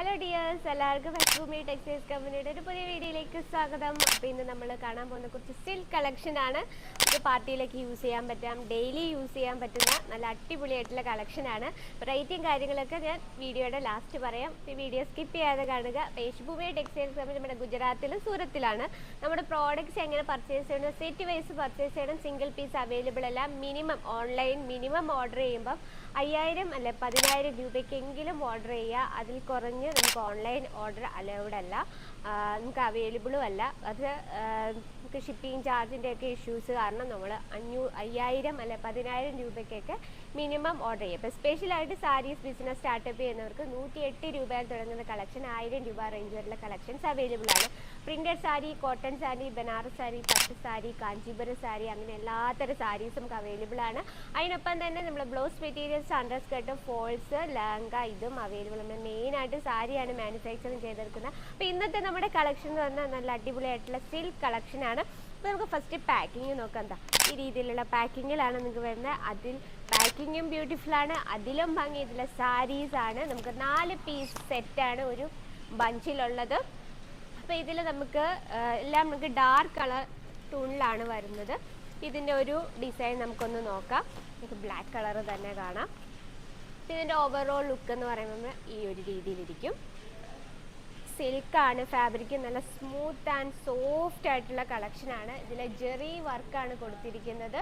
Hello dears, എല്ലാവർക്കും ഫെസ്ബൂമി textiles കമ്പനിയുടെ ഒരു പുതിയ വീഡിയോയിലേക്ക് സ്വാഗതം. അപ്പോൾ ഇന്ന് നമ്മൾ കാണാൻ പോകുന്ന കുറച്ച് സിൽക്ക് കളക്ഷനാണ്. ഇത് പാർട്ടിയിലേക്ക് യൂസ് ചെയ്യാൻ പറ്റാം, ഡെയിലി യൂസ് ചെയ്യാൻ പറ്റുന്ന നല്ല അടിപൊളിയായിട്ടുള്ള കളക്ഷനാണ്. റേറ്റും കാര്യങ്ങളൊക്കെ ഞാൻ വീഡിയോയുടെ ലാസ്റ്റ് പറയാം. ഈ വീഡിയോ സ്കിപ്പ് ചെയ്യാതെ കാണുക. ഫെസ്ബൂമി ടെക്സ്റ്റൈൽസ് കമ്പനി നമ്മുടെ ഗുജറാത്തിലും സൂറത്തിലാണ്. നമ്മുടെ പ്രോഡക്റ്റ്സ് എങ്ങനെ പർച്ചേസ് ചെയ്യണം, സെറ്റ് വൈസ് പർച്ചേസ് ചെയ്യണം, സിംഗിൾ പീസ് അവൈലബിൾ അല്ല. ഓൺലൈൻ മിനിമം ഓർഡർ ചെയ്യുമ്പം 5000 അല്ലെ 10000 രൂപയ്ക്കെങ്കിലും ഓർഡർ ചെയ്യുക. അതിൽ കുറഞ്ഞ് നമുക്ക് ഓൺലൈൻ ഓർഡർ അലൗഡ് അല്ല, നമുക്ക് അവൈലബിളും അല്ല. അത് നമുക്ക് ഷിപ്പിംഗ് ചാർജിൻ്റെയൊക്കെ ഇഷ്യൂസ് കാരണം നമ്മൾ 5000 അല്ലെ 10000 രൂപയ്ക്കൊക്കെ മിനിമം ഓർഡർ ചെയ്യും. ഇപ്പോൾ സ്പെഷ്യലായിട്ട് സാരീസ് ബിസിനസ് സ്റ്റാർട്ടപ്പ് ചെയ്യുന്നവർക്ക് 108 രൂപയിൽ തുടങ്ങുന്ന കളക്ഷൻ 1000 രൂപ റേഞ്ച് വരെയുള്ള കളക്ഷൻസ് അവൈലബിൾ ആണ്. പ്രിൻറ്റഡ് സാരി, കോട്ടൺ സാരി, ബനാറസ് സാരി, പട്ട് സാരി, കാഞ്ചീപുരം സാരി, അങ്ങനെ എല്ലാത്തരം സാരീസും നമുക്ക് അവൈലബിൾ ആണ്. അതിനൊപ്പം തന്നെ നമ്മൾ blouse materials, under skirt, falls, lehenga ഇതും അവൈലബിൾ ആണ്. മെയിനായിട്ട് സാരിയാണ് മാനുഫാക്ചറിങ് ചെയ്തെടുക്കുന്നത്. അപ്പോൾ ഇന്നത്തെ നമ്മുടെ കളക്ഷൻ എന്ന് പറഞ്ഞാൽ നല്ല അടിപൊളിയായിട്ടുള്ള സിൽക്ക് കളക്ഷനാണ്. അപ്പോൾ നമുക്ക് ഫസ്റ്റ് പാക്കിങ് നോക്കാം. എന്താ ഈ രീതിയിലുള്ള പാക്കിങ്ങിലാണ് നിങ്ങൾക്ക് വരുന്നത്. അതിൽ പാക്കിങ്ങും ബ്യൂട്ടിഫുള്ളാണ്, അതിലും ഭംഗി ഇതിലെ സാരീസാണ്. നമുക്ക് 4 പീസ് സെറ്റാണ് ഒരു ബഞ്ചിലുള്ളത്. അപ്പോൾ ഇതിൽ നമുക്ക് എല്ലാം നമുക്ക് ഡാർക്ക് കളർ ടൂണിലാണ് വരുന്നത്. ഇതിൻ്റെ ഒരു ഡിസൈൻ നമുക്കൊന്ന് നോക്കാം. നമുക്ക് ബ്ലാക്ക് കളർ തന്നെ കാണാം. ഇതിൻ്റെ ഓവറോൾ ലുക്ക് എന്ന് പറയുന്നത് ഈ ഒരു രീതിയിലിരിക്കും. സിൽക്കാണ്, ഫാബ്രിക് നല്ല സ്മൂത്ത് ആൻഡ് സോഫ്റ്റ് ആയിട്ടുള്ള കളക്ഷനാണ്. ഇതിൽ ജെറി വർക്കാണ് കൊടുത്തിരിക്കുന്നത്.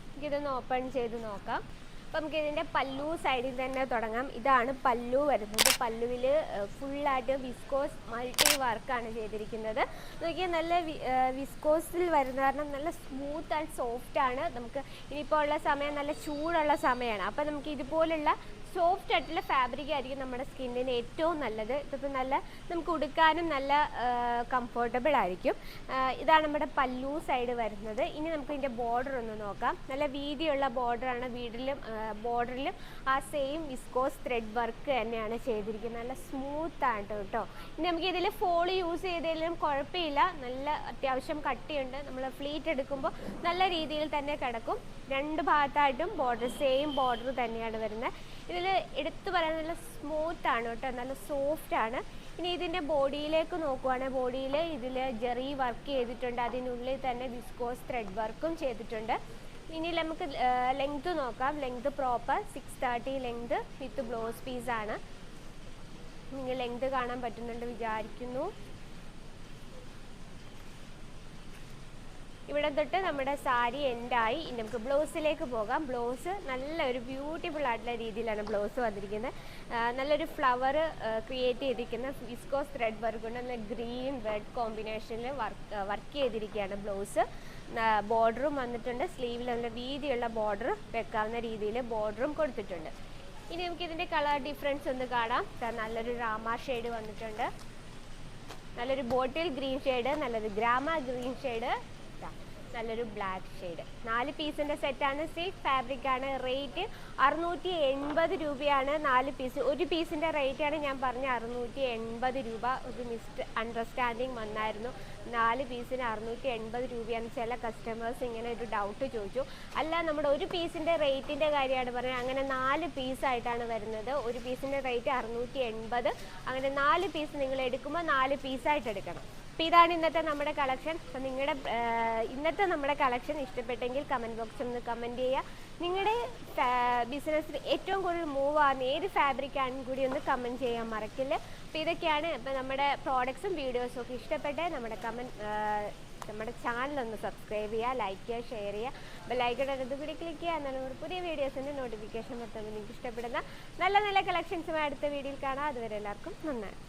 നമുക്കിതൊന്ന് ഓപ്പൺ ചെയ്ത് നോക്കാം. അപ്പം നമുക്ക് ഇതിൻ്റെ പല്ലു സൈഡിൽ തന്നെ തുടങ്ങാം. ഇതാണ് പല്ലു വരുന്നത്. പല്ലുവിൽ ഫുള്ളായിട്ട് വിസ്കോസ് മൾട്ടി വർക്കാണ് ചെയ്തിരിക്കുന്നത്. നോക്കിയാൽ നല്ല വിസ്കോസിൽ വരുന്ന കാരണം നല്ല സ്മൂത്ത് ആൻഡ് സോഫ്റ്റ് ആണ്. നമുക്ക് ഇനിയിപ്പോൾ ഉള്ള സമയം നല്ല ചൂടുള്ള സമയമാണ്. അപ്പം നമുക്ക് ഇതുപോലുള്ള സോഫ്റ്റ് ആയിട്ടുള്ള ഫാബ്രിക് ആയിരിക്കും നമ്മുടെ സ്കിന്നിന് ഏറ്റവും നല്ലത്. ഇതിപ്പോൾ നല്ല നമുക്ക് ഉടുക്കാനും നല്ല കംഫർട്ടബിൾ ആയിരിക്കും. ഇതാണ് നമ്മുടെ പല്ലു സൈഡ് വരുന്നത്. ഇനി നമുക്ക് ഇതിൻ്റെ ബോർഡർ ഒന്ന് നോക്കാം. നല്ല വീതിയുള്ള ബോർഡറാണ്. ബോർഡറിലും ആ സെയിം വിസ്കോസ് ത്രെഡ് വർക്ക് തന്നെയാണ് ചെയ്തിരിക്കുന്നത്. നല്ല സ്മൂത്ത് ആണ് കേട്ടോ. ഇനി നമുക്ക് ഇതിൽ ഫോളി യൂസ് ചെയ്തതിലും കുഴപ്പമില്ല. നല്ല അത്യാവശ്യം കട്ടിയുണ്ട്. നമ്മൾ ഫ്ലീറ്റ് എടുക്കുമ്പോൾ നല്ല രീതിയിൽ തന്നെ കിടക്കും. രണ്ട് ഭാഗത്തായിട്ടും ബോർഡർ സെയിം ബോർഡർ തന്നെയാണ് വരുന്നത്. ഇതിൽ എടുത്തു പറയാൻ നല്ല സ്മൂത്ത് ആണ് കേട്ടോ, നല്ല സോഫ്റ്റ് ആണ്. ഇനി ഇതിൻ്റെ ബോഡിയിലേക്ക് നോക്കുവാണെങ്കിൽ ബോഡിയിൽ ഇതിൽ ജെറി വർക്ക് ചെയ്തിട്ടുണ്ട്. അതിനുള്ളിൽ തന്നെ വിസ്കോസ് ത്രെഡ് വർക്കും ചെയ്തിട്ടുണ്ട്. ഇനി നമുക്ക് ലെങ്ത് നോക്കാം. Length proper 630 length with blouse പീസാണ്. നിങ്ങൾ ലെങ്ത് കാണാൻ പറ്റുന്നുണ്ട് വിചാരിക്കുന്നു. ഇവിടെ തൊട്ട് നമ്മുടെ സാരി എൻഡായി. ഇനി നമുക്ക് ബ്ലൗസിലേക്ക് പോകാം. ബ്ലൗസ് നല്ലൊരു ബ്യൂട്ടിഫുൾ ആയിട്ടുള്ള രീതിയിലാണ് ബ്ലൗസ് വന്നിരിക്കുന്നത്. നല്ലൊരു ഫ്ലവർ ക്രിയേറ്റ് ചെയ്തിരിക്കുന്ന വിസ്കോസ് ത്രെഡ് വർക്ക് കൊണ്ട് നല്ല ഗ്രീൻ റെഡ് കോമ്പിനേഷനിൽ വർക്ക് ചെയ്തിരിക്കുകയാണ് ബ്ലൗസ്. ബോർഡറും വന്നിട്ടുണ്ട്. സ്ലീവിൽ നല്ല വീതിയുള്ള ബോർഡർ വെക്കാവുന്ന രീതിയിൽ ബോർഡറും കൊടുത്തിട്ടുണ്ട്. ഇനി നമുക്ക് ഇതിൻ്റെ കളർ ഡിഫറൻസ് ഒന്ന് കാണാം. നല്ലൊരു രാമ ഷെയ്ഡ് വന്നിട്ടുണ്ട്, നല്ലൊരു ബോട്ടിൽ ഗ്രീൻ ഷെയ്ഡ്, നല്ലൊരു ഗ്രാമ ഗ്രീൻ ഷെയ്ഡ്, നല്ലൊരു ബ്ലാക്ക് ഷെയ്ഡ്. 4 പീസിൻ്റെ സെറ്റാണ്. സിൽക്ക് ഫാബ്രിക് ആണ്. റേറ്റ് 680 രൂപയാണ് 4 പീസ്. ഒരു പീസിൻ്റെ റേറ്റാണ് ഞാൻ പറഞ്ഞ 680 രൂപ. ഒരു അണ്ടർസ്റ്റാൻഡിങ് വന്നായിരുന്നു. 4 പീസിന് 680 രൂപയാണ്. ചില കസ്റ്റമേഴ്സ് ഇങ്ങനെ ഒരു ഡൗട്ട് ചോദിച്ചു. അല്ല, നമ്മുടെ ഒരു പീസിൻ്റെ റേറ്റിൻ്റെ കാര്യമാണ് പറയുന്നത്. അങ്ങനെ 4 പീസായിട്ടാണ് വരുന്നത്. ഒരു പീസിൻ്റെ റേറ്റ് 680. അങ്ങനെ 4 പീസ് നിങ്ങൾ എടുക്കുമ്പോൾ 4 പീസായിട്ട് എടുക്കണം. അപ്പോൾ ഇതാണ് ഇന്നത്തെ നമ്മുടെ കളക്ഷൻ. അപ്പോൾ നിങ്ങളുടെ ഇന്നത്തെ നമ്മുടെ കളക്ഷൻ ഇഷ്ടപ്പെട്ടെങ്കിൽ കമൻറ്റ് ബോക്സിൽ ഒന്ന് കമൻറ്റ് ചെയ്യുക. നിങ്ങളുടെ ബിസിനസ്സിൽ ഏറ്റവും കൂടുതൽ മൂവ് ആകുന്ന ഏത് ഫാബ്രിക്കാണെന്ന് കൂടി ഒന്ന് കമൻറ്റ് ചെയ്യാൻ മറക്കില്ല. അപ്പോൾ ഇതൊക്കെയാണ്. ഇപ്പോൾ നമ്മുടെ പ്രോഡക്ട്സും വീഡിയോസും ഒക്കെ ഇഷ്ടപ്പെട്ടെ നമ്മുടെ ചാനലൊന്ന് സബ്സ്ക്രൈബ് ചെയ്യുക, ലൈക്ക് ചെയ്യുക, ഷെയർ ചെയ്യുക. ബെല്ലൈക്കൺ അത് കൂടി ക്ലിക്ക് ചെയ്യുക. എന്നാലും നമ്മുടെ പുതിയ വീഡിയോസിൻ്റെ നോട്ടിഫിക്കേഷൻ വരുത്തുമ്പോൾ നിങ്ങൾക്ക് ഇഷ്ടപ്പെടുന്ന നല്ല നല്ല കളക്ഷൻസുമായി അടുത്ത വീഡിയോയിൽ കാണാം. അതുവരെ എല്ലാവർക്കും നന്നായി.